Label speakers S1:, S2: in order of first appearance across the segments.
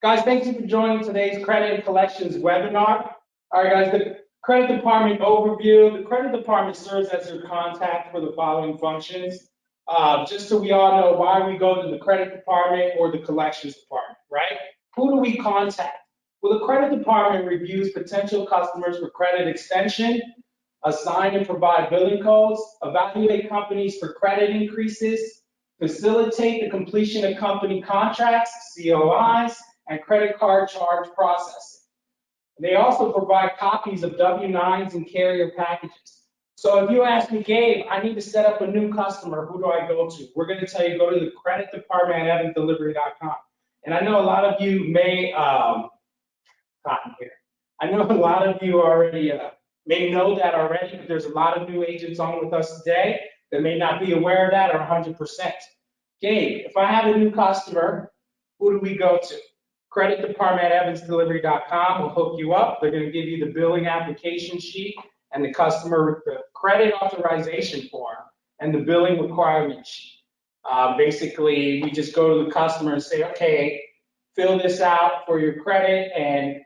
S1: Guys, thank you for joining today's Credit and Collections webinar. All right, guys, the Credit Department overview. The Credit Department serves as your contact for the following functions. Just so we all know why we go to the Credit Department or the Collections Department, right? Who do we contact? Well, the Credit Department reviews potential customers for credit extension, assign and provide billing codes, evaluate companies for credit increases, facilitate the completion of company contracts, COIs, and credit card charge processing. They also provide copies of W-9s and carrier packages. So if you ask me, Gabe, I need to set up a new customer, who do I go to? We're going to tell you, go to the credit department at evansdelivery.com. And I know a lot of you may, I know a lot of you already may know that already, but there's a lot of new agents on with us today that may not be aware of that or 100%. Gabe, if I have a new customer, who do we go to? Credit department at evansdelivery.com will hook you up. They're going to give you the billing application sheet and the credit authorization form and the billing requirement sheet. Basically, we just go to the customer and say, okay, fill this out for your credit and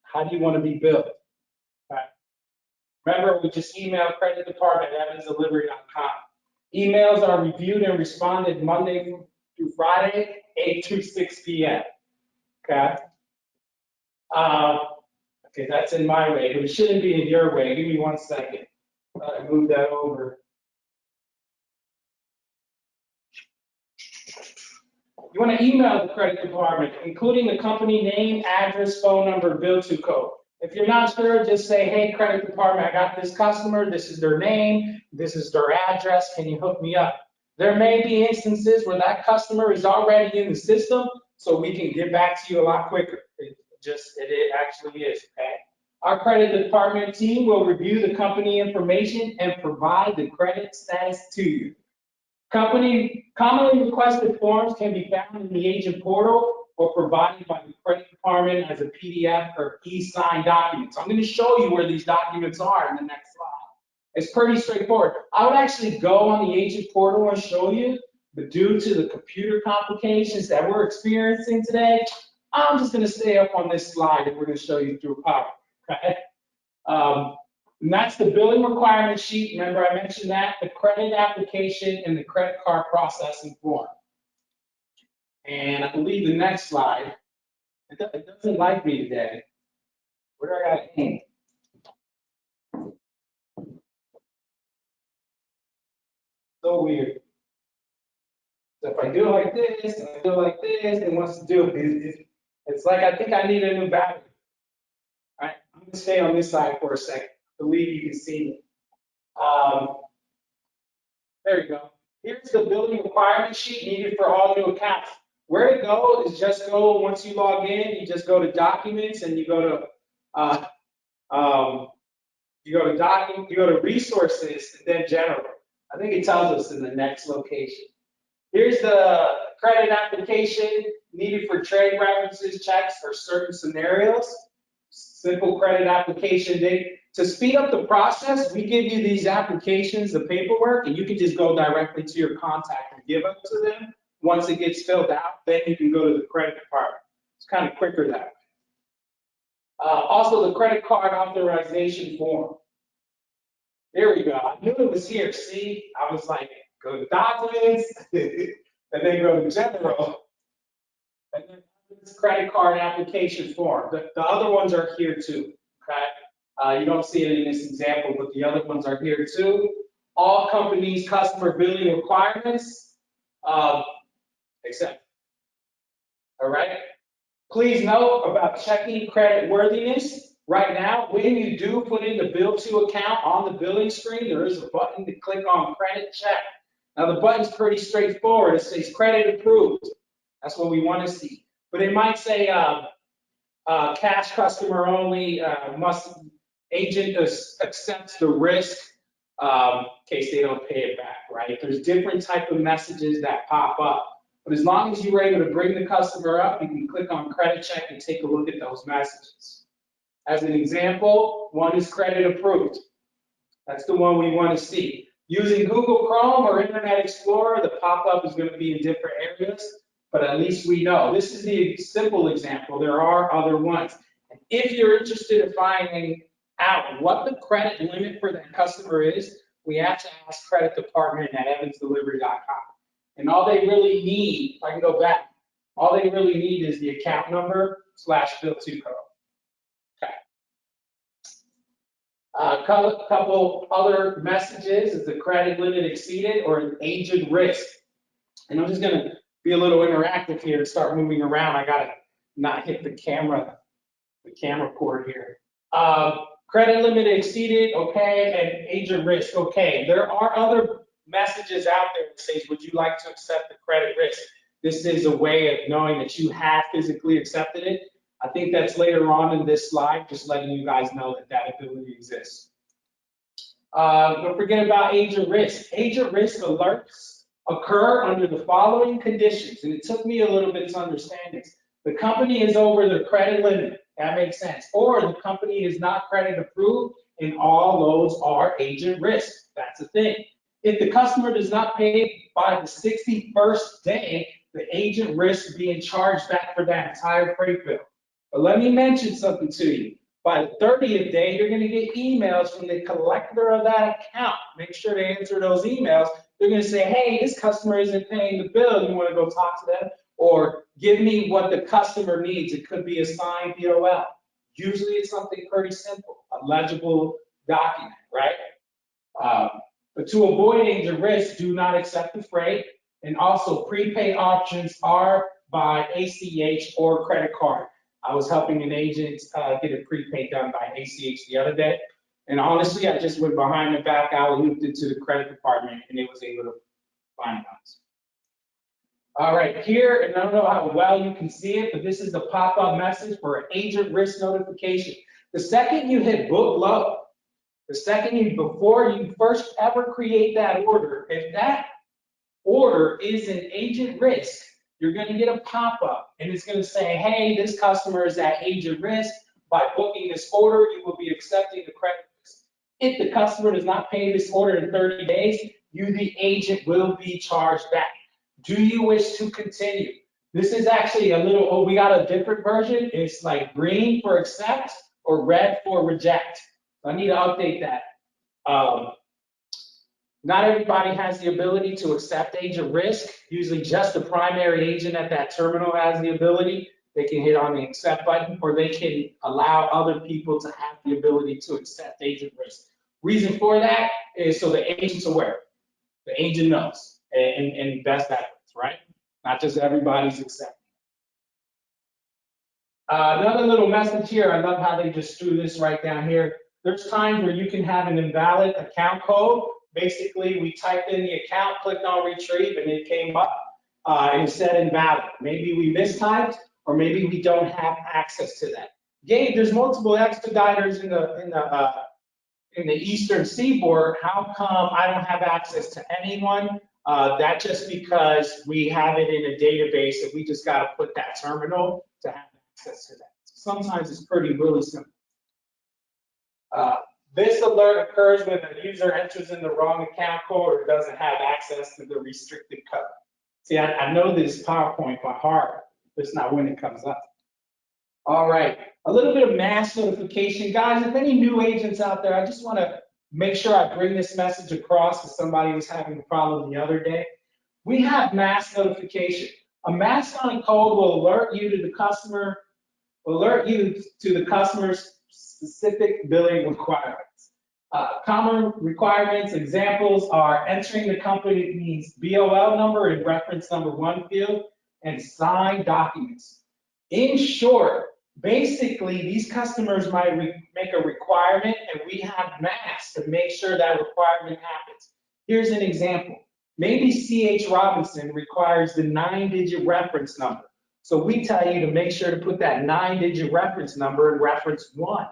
S1: how do you want to be billed? Okay. Remember, we just email credit department at evansdelivery.com. Emails are reviewed and responded Monday through Friday, 8 to 6 p.m. Okay. Okay, that's in my way, but it shouldn't be in your way. Give me 1 second. Move that over. You want to email the credit department, including the company name, address, phone number, bill to code. If you're not sure, just say, hey, credit department, I got this customer. This is their name. This is their address. Can you hook me up? There may be instances where that customer is already in the system, so we can get back to you a lot quicker. It actually is, okay? Our credit department team will review the company information and provide the credit status to you. Company commonly requested forms can be found in the agent portal or provided by the credit department as a PDF or e-signed document. So I'm going to show you where these documents are in the next slide. It's pretty straightforward. I would actually go on the agent portal and show you, but due to the computer complications that we're experiencing today, I'm just going to stay up on this slide and we're going to show you through PowerPoint. Okay? And that's the billing requirement sheet. Remember, I mentioned that, the credit application and the credit card processing form. And I believe the next slide, it doesn't like me today. Where do I got aim? So weird. So if I do it like this, and I do it like this, it wants to do it. It's like I think I need a new battery. All right, I'm gonna stay on this side for a second. I believe you can see me. There you go. Here's the billing requirement sheet needed for all new accounts. Where to go is just go, once you log in, you just go to documents and you go to resources and then general. I think it tells us in the next location. Here's the credit application needed for trade references, checks, or certain scenarios. Simple credit application. To speed up the process, we give you these applications, the paperwork, and you can just go directly to your contact and give it to them. Once it gets filled out, then you can go to the credit department. It's kind of quicker that way. Also, the credit card authorization form. There we go. I knew it was here. See, I was like, go to documents, and then go to general. And then this credit card application form. The other ones are here too, okay? You don't see it in this example, but the other ones are here too. All companies' customer billing requirements, except. All right? Please note about checking credit worthiness. Right now, when you do put in the bill to account on the billing screen, there is a button to click on credit check. Now the button's pretty straightforward. It says credit approved. That's what we want to see. But it might say cash customer only, agent accepts the risk in case they don't pay it back, right? There's different type of messages that pop up. But as long as you were able to bring the customer up, you can click on credit check and take a look at those messages. As an example, one is credit approved. That's the one we want to see. Using Google Chrome or Internet Explorer, the pop-up is going to be in different areas. but at least we know. This is the simple example. There are other ones. And if you're interested in finding out what the credit limit for that customer is, we have to ask credit department at evansdelivery.com. And all they really need, if I can go back, all they really need is the account number / bill to code. Okay. A couple other messages: is the credit limit exceeded or an agent risk? And I'm just going to be a little interactive here and start moving around. I got to not hit the camera cord here. Credit limit exceeded, okay, and agent risk, okay. There are other messages out there that says, would you like to accept the credit risk? This is a way of knowing that you have physically accepted it. I think that's later on in this slide, just letting you guys know that that ability exists. Don't forget about agent risk. Agent risk alerts occur under the following conditions, and it took me a little bit to understand this. The company is over their credit limit, that makes sense, or the company is not credit approved, and all those are agent risk. That's the thing. If the customer does not pay by the 61st day, the agent risks being charged back for that entire freight bill. But let me mention something to you. By the 30th day, you're going to get emails from the collector of that account. Make sure to answer those emails. They're going to say, hey, this customer isn't paying the bill. You want to go talk to them? Or give me what the customer needs. It could be a signed POL. Usually it's something pretty simple, a legible document, right? But to avoid agent risk, do not accept the freight. And also prepaid options are by ACH or credit card. I was helping an agent get a prepaid done by ACH the other day. And honestly, I just went behind the back, alley-ooped it to the credit department, and it was able to finalize. All right, here, and I don't know how well you can see it, but this is the pop-up message for an agent risk notification. The second you hit book load, before you first ever create that order, if that order is an agent risk, you're going to get a pop-up, and it's going to say, hey, this customer is at agent risk. By booking this order, you will be accepting the credit risk. If the customer does not pay this order in 30 days, you, the agent, will be charged back. Do you wish to continue? This is actually a little, oh, we got a different version. It's like green for accept or red for reject. So I need to update that. Not everybody has the ability to accept agent risk. Usually just the primary agent at that terminal has the ability. They can hit on the accept button, or they can allow other people to have the ability to accept agent risk. Reason for that is so the agent's aware. The agent knows, and best efforts, right? Not just everybody's accepting. Another little message here. I love how they just threw this right down here. There's times where you can have an invalid account code. Basically, we typed in the account, clicked on retrieve, and it came up and said invalid. Maybe we mistyped, or maybe we don't have access to that. Gabe, there's multiple expediters in the Eastern Seaboard. How come I don't have access to anyone? That's just because we have it in a database, and we just got to put that terminal to have access to that. Sometimes it's really simple. This alert occurs when the user enters in the wrong account code or doesn't have access to the restricted code. See, I know this PowerPoint by heart, but it's not when it comes up. All right, a little bit of mass notification. Guys, if any new agents out there, I just want to make sure I bring this message across, because somebody was having a problem the other day. We have mass notification. A mass on code will alert you to the customer's specific billing requirements. Common requirements, examples are entering the company's BOL number and reference number 1 field, and signed documents. In short, basically, these customers might make a requirement, and we have mass to make sure that requirement happens. Here's an example. Maybe C.H. Robinson requires the 9-digit reference number. So we tell you to make sure to put that 9-digit reference number in reference 1.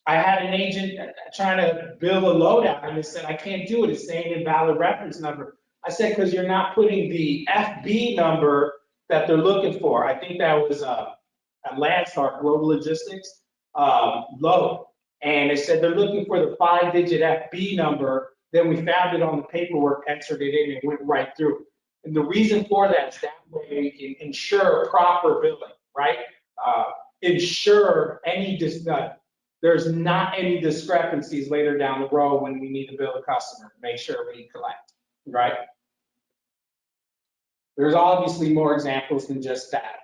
S1: I had an agent trying to bill a loadout, and they said, I can't do it. It's saying invalid reference number. I said, because you're not putting the FB number that they're looking for. I think that was at Landstar, Global Logistics, load. And they said they're looking for the 5-digit FB number. Then we found it on the paperwork, entered it in, and went right through. And the reason for that is that way we can ensure proper billing, right? Ensure there's not any discrepancies later down the road when we need to bill a customer. Make sure we collect, right? There's obviously more examples than just that.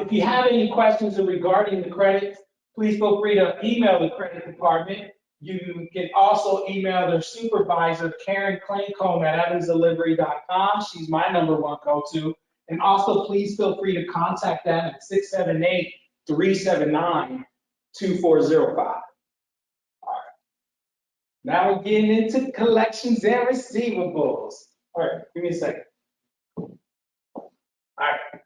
S1: If you have any questions regarding the credit, please feel free to email the credit department. You can also email their supervisor, Karen Clancomb at evansdelivery.com. She's my #1 go-to. And also, please feel free to contact them at 678-379-2405. All right. Now we're getting into collections and receivables. All right, give me a second. All right.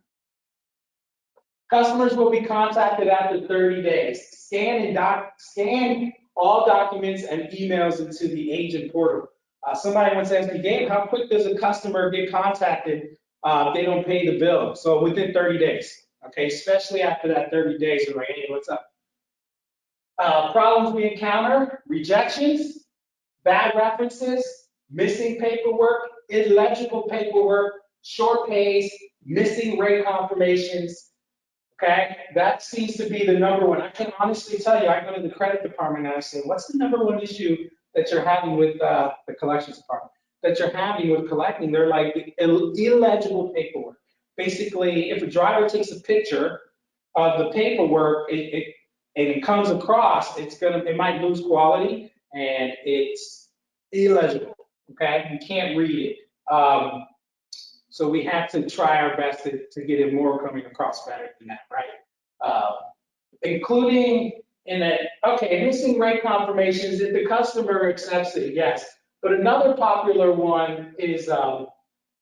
S1: Customers will be contacted after 30 days. Scan all documents and emails into the agent portal. Somebody once asked me, Gabe, how quick does a customer get contacted if they don't pay the bill? So within 30 days, okay? Especially after that 30 days, we're like, hey, what's up? Problems we encounter: rejections, bad references, missing paperwork, illegible paperwork, short pays, missing rate confirmations. Okay, that seems to be the #1. I can honestly tell you, I go to the credit department and I say, what's the #1 issue that you're having with the collections department? That you're having with collecting? They're like illegible paperwork. Basically, if a driver takes a picture of the paperwork, and it comes across, it might lose quality and it's illegible. Okay, you can't read it. So we have to try our best to get it more coming across better than that, right? Including missing rate confirmations. If the customer accepts it, yes. But another popular one is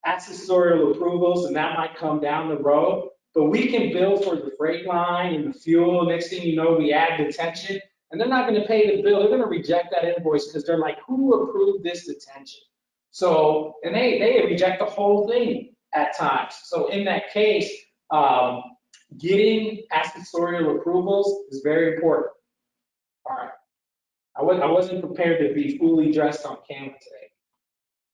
S1: accessorial approvals, and that might come down the road. But we can bill for the freight line and the fuel. Next thing you know, we add detention, and they're not going to pay the bill. They're going to reject that invoice because they're like, who approved this detention? So, and they reject the whole thing at times. So in that case, getting accessorial approvals is very important. All right. I wasn't prepared to be fully dressed on camera today.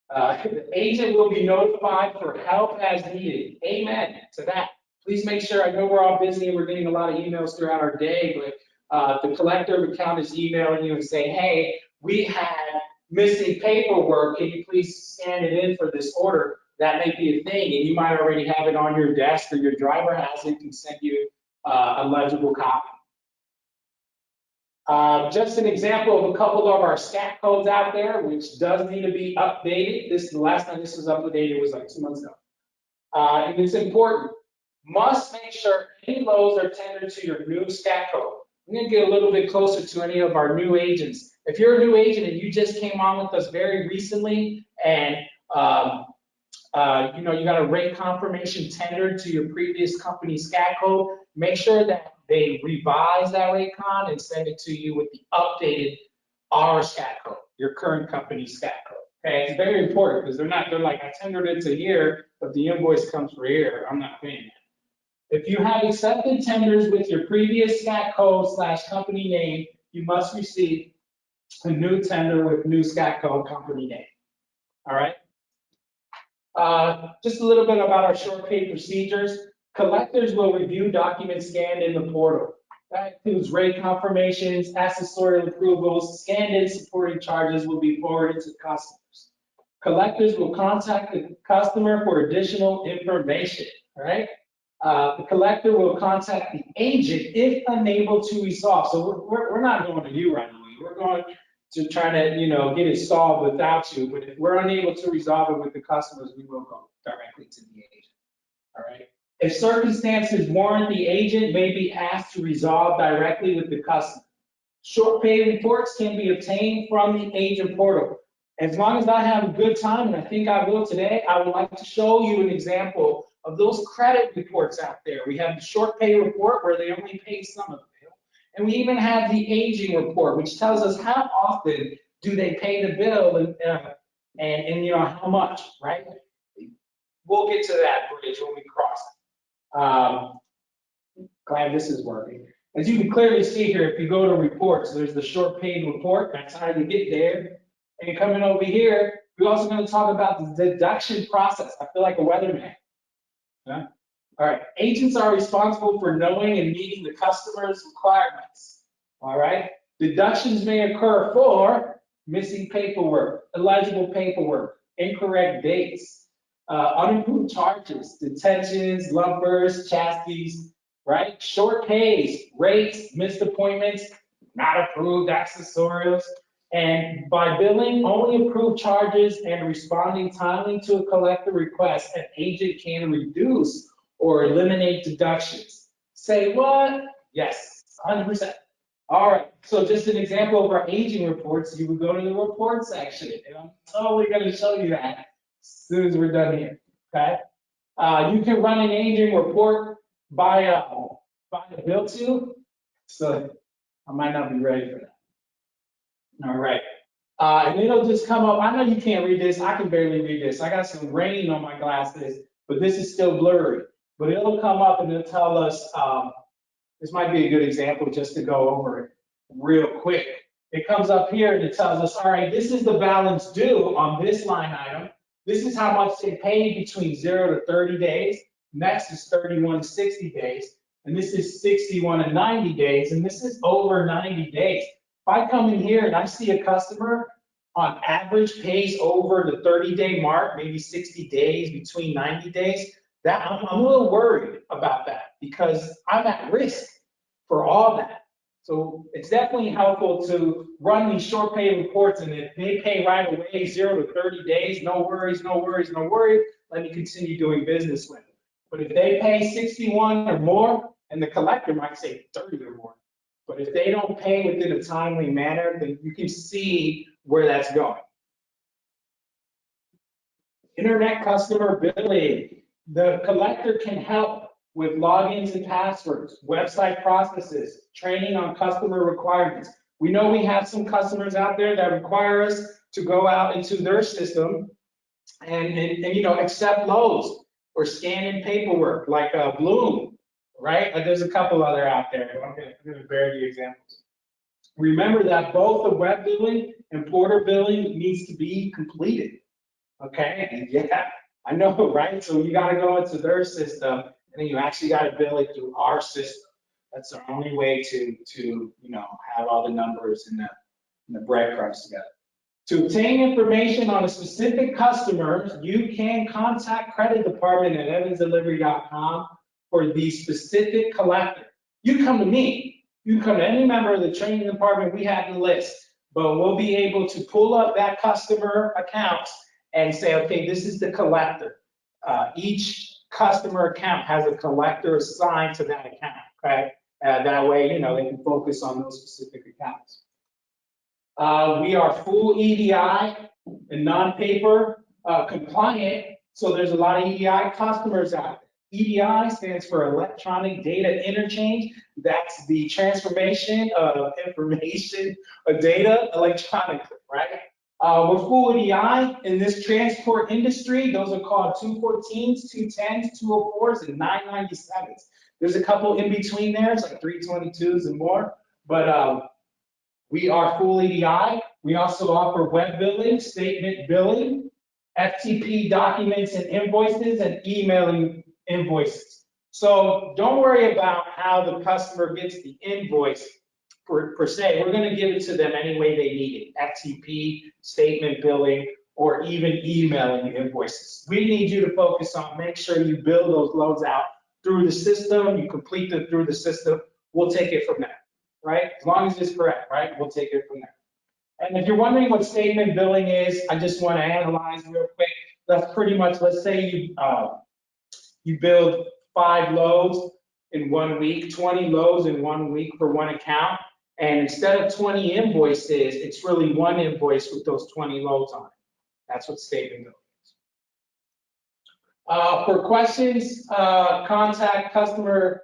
S1: The agent will be notified for help as needed. Amen to that. Please make sure, I know we're all busy and we're getting a lot of emails throughout our day, but the collector account is emailing you and saying, hey, we had missing paperwork, can you please scan it in for this order? That may be a thing, and you might already have it on your desk or your driver has it, can send you a legible copy. Just an example of a couple of our scat codes out there, which does need to be updated. The last time this was updated was like 2 months ago. And it's important. Must make sure any loads are tendered to your new scat code. I'm going to get a little bit closer to any of our new agents. If you're a new agent and you just came on with us very recently, and you got a rate confirmation tendered to your previous company scat code, make sure that they revise that rate con and send it to you with the updated scat code, your current company scat code. Okay, it's very important because they're like, I tendered it to here, but the invoice comes for here. I'm not paying that. If you have accepted tenders with your previous scat code / company name, you must receive a new tender with new scat code company name. All right. Just a little bit about our short pay procedures. Collectors will review documents scanned in the portal. That includes rate confirmations, accessorial approvals, scanned in supporting charges will be forwarded to customers. Collectors will contact the customer for additional information. All right. The collector will contact the agent if unable to resolve. So we're not going to you right away. We're going to try to get it solved without you. But if we're unable to resolve it with the customers, we will go directly to the agent. All right. If circumstances warrant, the agent may be asked to resolve directly with the customer. Short pay reports can be obtained from the agent portal. As long as I have a good time, and I think I will today, I would like to show you an example of those credit reports out there. We have the short pay report where they only pay some of the bill. And we even have the aging report, which tells us how often do they pay the bill and how much, right? We'll get to that bridge when we cross it. Glad this is working. As you can clearly see here, if you go to reports, there's the short paid report. That's how you get there. And coming over here, We're also going to talk about the deduction process. I feel like a weatherman. Yeah. All right. Agents are responsible for knowing and meeting the customer's requirements. All right. Deductions may occur for missing paperwork, illegible paperwork, incorrect dates, unapproved charges, detentions, lumpers, chassis, right? Short pays, rates, missed appointments, not approved accessorials. And by billing only approved charges and responding timely to a collector request, an agent can reduce or eliminate deductions. Say what? Yes, 100%. All right, so just an example of our aging reports, you would go to the report section, and I'm totally going to show you that as soon as we're done here, okay? You can run an aging report by a bill to, so I might not be ready for that. All right, and it'll just come up. I know you can't read this. I can barely read this. I got some rain on my glasses, but this is still blurry. But it'll come up and it'll tell us, this might be a good example just to go over it real quick. It comes up here and it tells us, all right, this is the balance due on this line item. This is how much they paid between 0 to 30 days. Next is 31 to 60 days. And this is 61 to 90 days. And this is over 90 days. If I come in here and I see a customer on average pays over the 30-day mark, maybe 60 days, between 90 days, that I'm a little worried about that because I'm at risk for all that. So it's definitely helpful to run these short pay reports, and if they pay right away, 0 to 30 days, no worries, no worries, no worries, let me continue doing business with them. But if they pay 61 or more, and the collector might say 30 or more, but if they don't pay within a timely manner, then you can see where that's going. Internet customer billing. The collector can help with logins and passwords, website processes, training on customer requirements. We know we have some customers out there that require us to go out into their system and accept loads or scan in paperwork like Bloom, right? There's a couple other out there. I'm going to bear the examples. Remember that both the web billing and porter billing needs to be completed. Okay, and yeah, I know, right? So you got to go into their system, and then you actually got to bill it through our system. That's the only way to have all the numbers and the breadcrumbs together. To obtain information on a specific customer, you can contact credit department at evansdelivery.com for the specific collector. You come to me. You come to any member of the training department. We have the list, but we'll be able to pull up that customer accounts and say, okay, this is the collector. Each customer account has a collector assigned to that account, okay? That way, they can focus on those specific accounts. We are full EDI and non-paper compliant, so there's a lot of EDI customers out there. EDI stands for electronic data interchange. That's the transformation of information or data electronically, right? We're full EDI in this transport industry. Those are called 214s, 210s, 204s, and 997s. There's a couple in between there, it's like 322s and more, but we are full EDI. We also offer web billing, statement billing, FTP documents and invoices, and emailing invoices. So don't worry about how the customer gets the invoice per se. We're going to give it to them any way they need it, FTP, statement billing, or even emailing invoices. We need you to focus on make sure you bill those loads out through the system, you complete them through the system. We'll take it from there, right? As long as it's correct, right? We'll take it from there. And if you're wondering what statement billing is, I just want to analyze real quick. That's pretty much, let's say you build 5 loads in 1 week, 20 loads in 1 week for one account. And instead of 20 invoices, it's really one invoice with those 20 loads on it. That's what statement billing is. For questions, contact the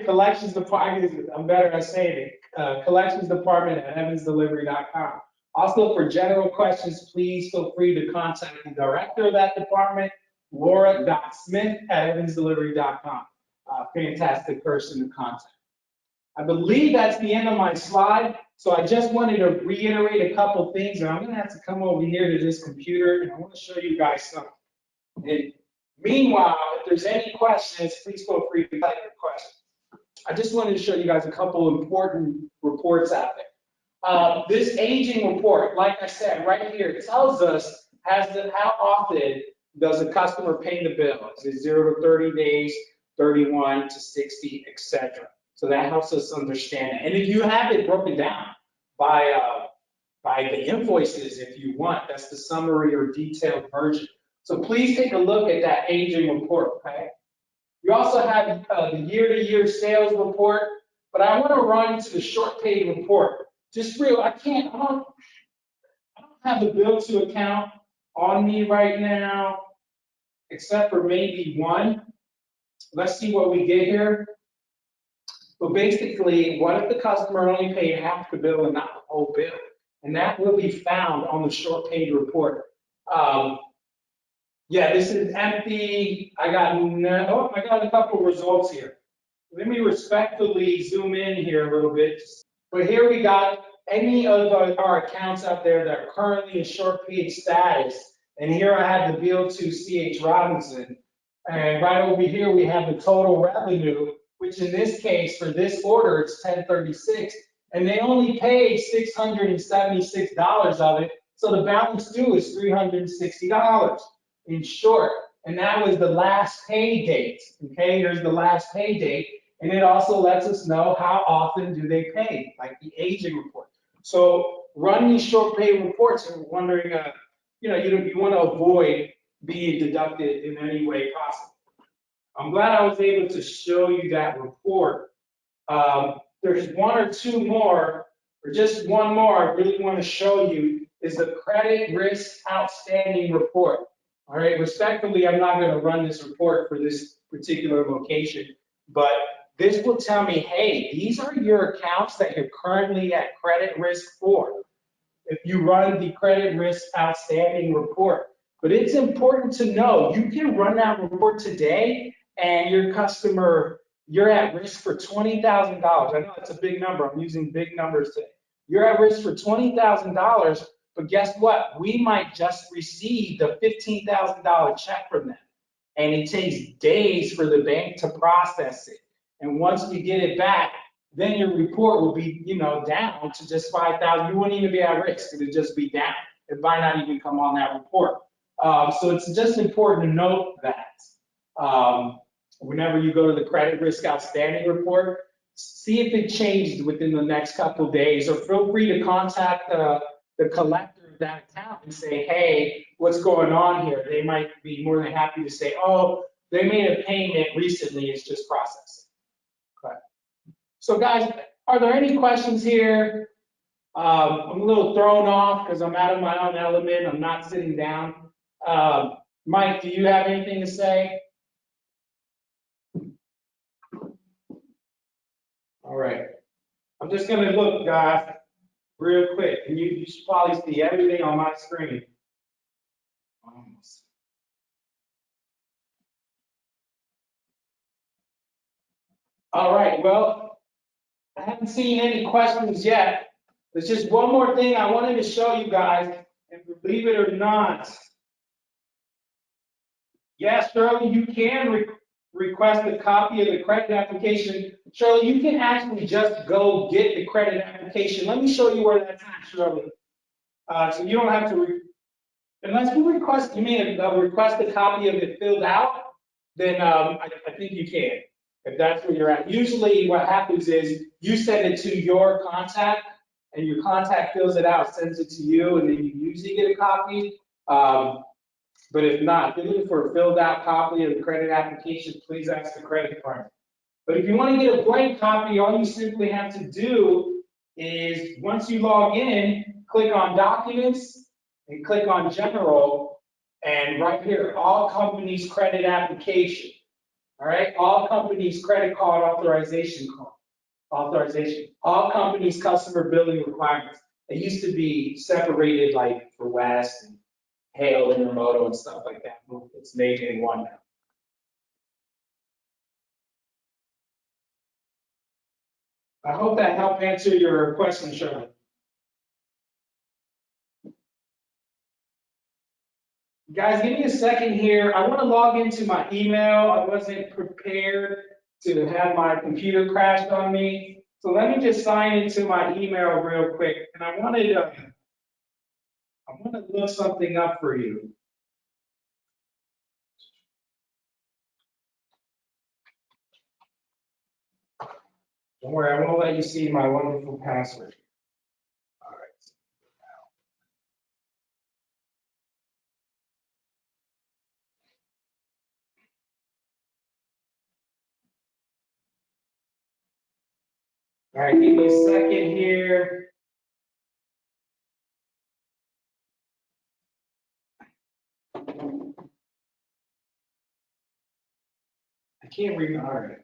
S1: collections department. I'm better at saying it. Collections department at evansdelivery.com. Also, for general questions, please feel free to contact the director of that department, Laura.Smith at evansdelivery.com. Fantastic person to contact. I believe that's the end of my slide. So I just wanted to reiterate a couple things, and I'm gonna have to come over here to this computer, and I want to show you guys something. And meanwhile, if there's any questions, please feel free to type your questions. I just wanted to show you guys a couple important reports out there. This aging report, like I said, right here, tells us how often does a customer pay the bill? Is it 0 to 30 days, 31 to 60, etc. So that helps us understand it. And if you have it broken down by the invoices, if you want, that's the summary or detailed version. So please take a look at that aging report, okay? You also have the year-to-year sales report, but I want to run to the short paid report. Just real, I don't have the bill to account on me right now, except for maybe one. Let's see what we get here. But basically, what if the customer only paid half the bill and not the whole bill? And that will be found on the short paid report. Yeah, this is empty. I got a couple results here. Let me respectfully zoom in here a little bit. But here we got any of our accounts out there that are currently in short paid status. And here I have the bill to C.H. Robinson. And right over here, we have the total revenue, which in this case, for this order, it's 1036. And they only paid $676 of it. So the balance due is $360 in short. And that was the last pay date. Okay, here's the last pay date. And it also lets us know how often do they pay, like the aging report. So run these short pay reports and wondering, you want to avoid being deducted in any way possible. I'm glad I was able to show you that report. There's one or two more, or just one more I really want to show you is the credit risk outstanding report. All right, respectfully, I'm not going to run this report for this particular location, but this will tell me, hey, these are your accounts that you're currently at credit risk for. If you run the credit risk outstanding report. But it's important to know you can run that report today and your customer, you're at risk for $20,000. I know that's a big number. I'm using big numbers today. You're at risk for $20,000, but guess what? We might just receive the $15,000 check from them. And it takes days for the bank to process it. And once we get it back, then your report will be, down to just 5,000. You wouldn't even be at risk. It would just be down. It might not even come on that report. So it's just important to note that whenever you go to the credit risk outstanding report, see if it changed within the next couple of days, or feel free to contact the collector of that account and say, hey, what's going on here? They might be more than happy to say, oh, they made a payment recently, it's just processing. Okay. So guys, are there any questions here? I'm a little thrown off because I'm out of my own element. I'm not sitting down. Mike, do you have anything to say? All right. I'm just going to look, guys, real quick. And you should probably see everything on my screen. Almost. All right. Well, I haven't seen any questions yet. There's just one more thing I wanted to show you guys. And believe it or not, yes, Shirley, you can request a copy of the credit application. Shirley, you can actually just go get the credit application. Let me show you where that's at, Shirley. So you don't have to, unless you request, request a copy of it filled out, then I think you can, if that's where you're at. Usually what happens is you send it to your contact, and your contact fills it out, sends it to you, and then you usually get a copy. But if not, if you're looking for a filled out copy of the credit application, please ask the credit department. But if you want to get a blank copy, all you simply have to do is, once you log in, click on Documents and click on General, and right here, All Companies Credit Application. All right, All Companies Credit Card Authorization. All Companies Customer Billing Requirements. They used to be separated, like for West and Hale and Remoto and stuff like that. It's made in one now. I hope that helped answer your question, Shirley. Guys, give me a second here. I want to log into my email. I wasn't prepared to have my computer crash on me. So let me just sign into my email real quick. And I want to look something up for you. Don't worry, I won't let you see my wonderful password. All right. All right, give me a second here. I can't read. All right.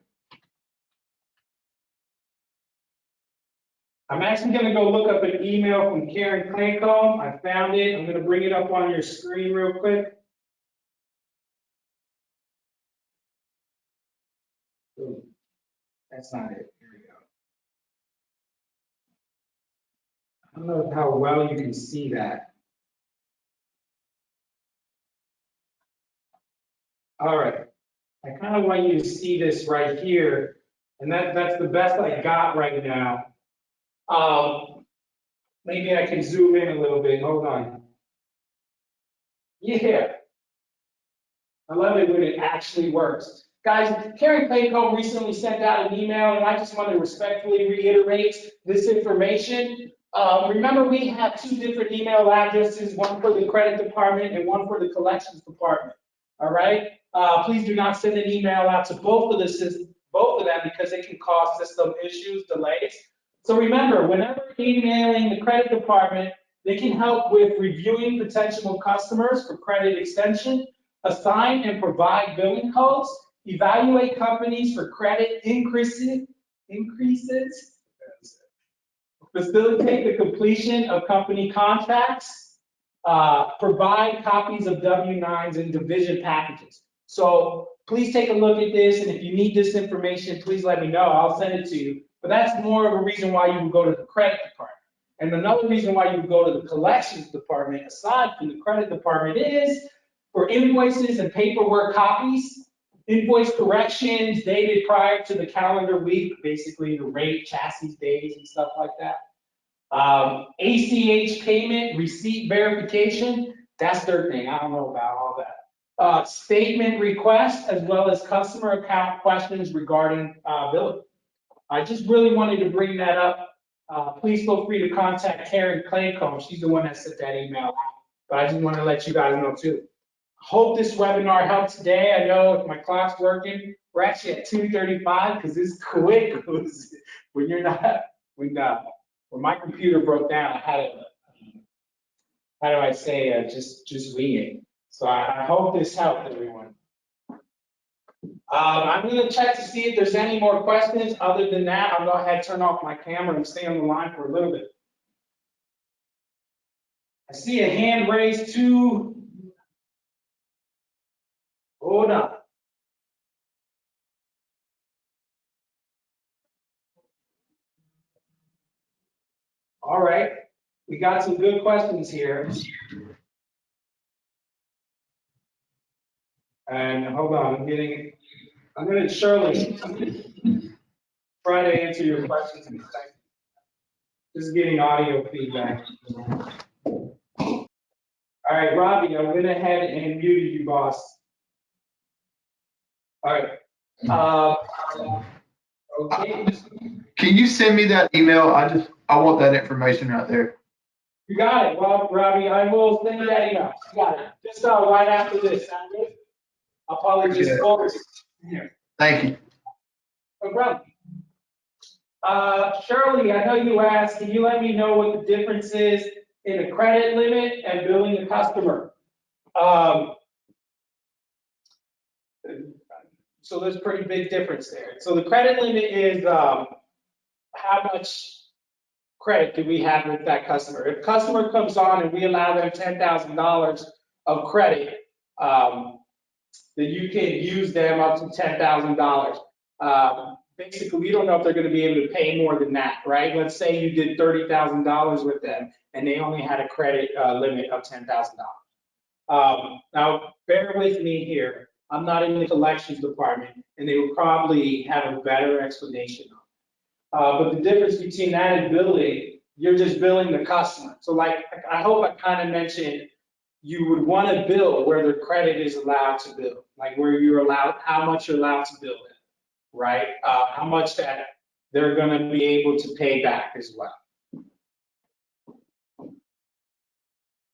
S1: I'm actually going to go look up an email from Karen Claycomb. I found it. I'm going to bring it up on your screen real quick. Ooh, that's not it. Here we go. I don't know how well you can see that. All right. I kind of want you to see this right here. And that's the best I got right now. Maybe I can zoom in a little bit. Hold on. Yeah. I love it when it actually works. Guys, Karen Clayco recently sent out an email, and I just want to respectfully reiterate this information. Remember, we have two different email addresses, one for the credit department and one for the collections department. All right? Please do not send an email out to both of them because it can cause system issues, delays. So remember, whenever emailing the credit department, they can help with reviewing potential customers for credit extension, assign and provide billing codes, evaluate companies for credit increases, facilitate the completion of company contracts, provide copies of W-9s and division packages. So please take a look at this, and if you need this information, please let me know. I'll send it to you. But that's more of a reason why you would go to the credit department. And another reason why you would go to the collections department, aside from the credit department, is for invoices and paperwork copies, invoice corrections dated prior to the calendar week, basically the rate, chassis days, and stuff like that. ACH payment, receipt verification, that's their thing. I don't know about all that. Statement request, as well as customer account questions regarding billing. I just really wanted to bring that up. Please feel free to contact Karen Claycomb. She's the one that sent that email out. But I just want to let you guys know too. Hope this webinar helped today. I know if my clock's working, we're actually at 2:35 because it's quick. When you're not, when my computer broke down, I had to, how do I say, just wing it. So I hope this helped everyone. I'm going to check to see if there's any more questions. Other than that, I'll go ahead and turn off my camera and stay on the line for a little bit. I see a hand raised too. Hold on. All right, we got some good questions here. And hold on, I'm going to Shirley try to answer your questions in a second. Just getting audio feedback. All right, Robbie, I went ahead and muted you, boss. All right. Okay.
S2: Can you send me that email? I want that information right there.
S1: You got it. Well, Robbie, I will send you that email. You got it. Just right after this. Sound good? I'll probably just forward it here.
S2: Thank you.
S1: No problem. Shirley, I know you asked, can you let me know what the difference is in a credit limit and billing a customer? So there's a pretty big difference there. So the credit limit is how much credit do we have with that customer? If a customer comes on and we allow them $10,000 of credit, then you can use them up to $10,000. basically, we don't know if they're gonna be able to pay more than that, right? Let's say you did $30,000 with them and they only had a credit limit of $10,000. Now, bear with me here. I'm not in the collections department, and they would probably have a better explanation on it. But the difference between that and billing, you're just billing the customer. So like, I hope I kind of mentioned, you would want to bill where the credit is allowed to bill, like where you're allowed, how much you're allowed to bill it, right? How much that they're going to be able to pay back as well.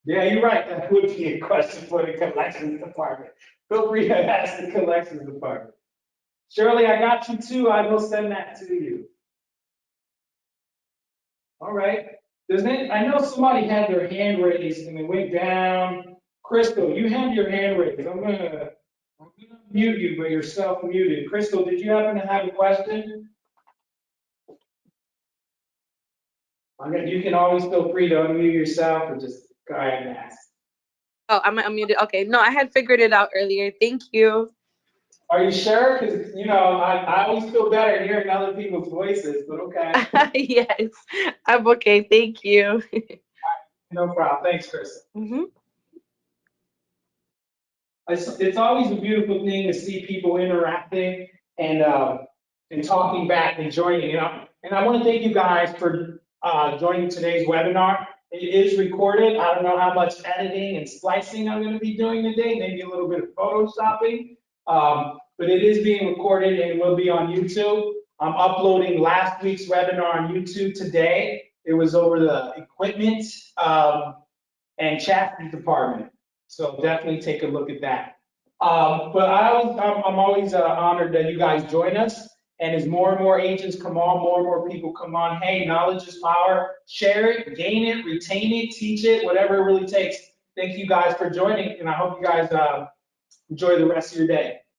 S1: Yeah, you're right. That would be a question for the collections department. Feel free to ask the collections department. Shirley, I got you too. I will send that to you. All right. I know somebody had their hand raised and it went down. Crystal, you have your hand raised. I'm gonna mute you, but you're self-muted. Crystal, did you happen to have a question? You can always feel free to unmute yourself or just go ahead and ask.
S3: Oh, I'm unmuted. Okay. No, I had figured it out earlier. Thank you.
S1: Are you sure? Because, I always feel better hearing other people's voices, but okay.
S3: Yes, I'm okay. Thank you.
S1: No problem. Thanks, Chris.
S3: Mm-hmm.
S1: It's always a beautiful thing to see people interacting and talking back and joining, And I want to thank you guys for joining today's webinar. It is recorded. I don't know how much editing and splicing I'm going to be doing today, maybe a little bit of photoshopping. But it is being recorded and will be on YouTube. I'm uploading last week's webinar on YouTube today. It was over the equipment and chassis department. So definitely take a look at that. But I'm always honored that you guys join us. And as more and more agents come on, more and more people come on, hey, knowledge is power. Share it, gain it, retain it, teach it, whatever it really takes. Thank you guys for joining, and I hope you guys enjoy the rest of your day.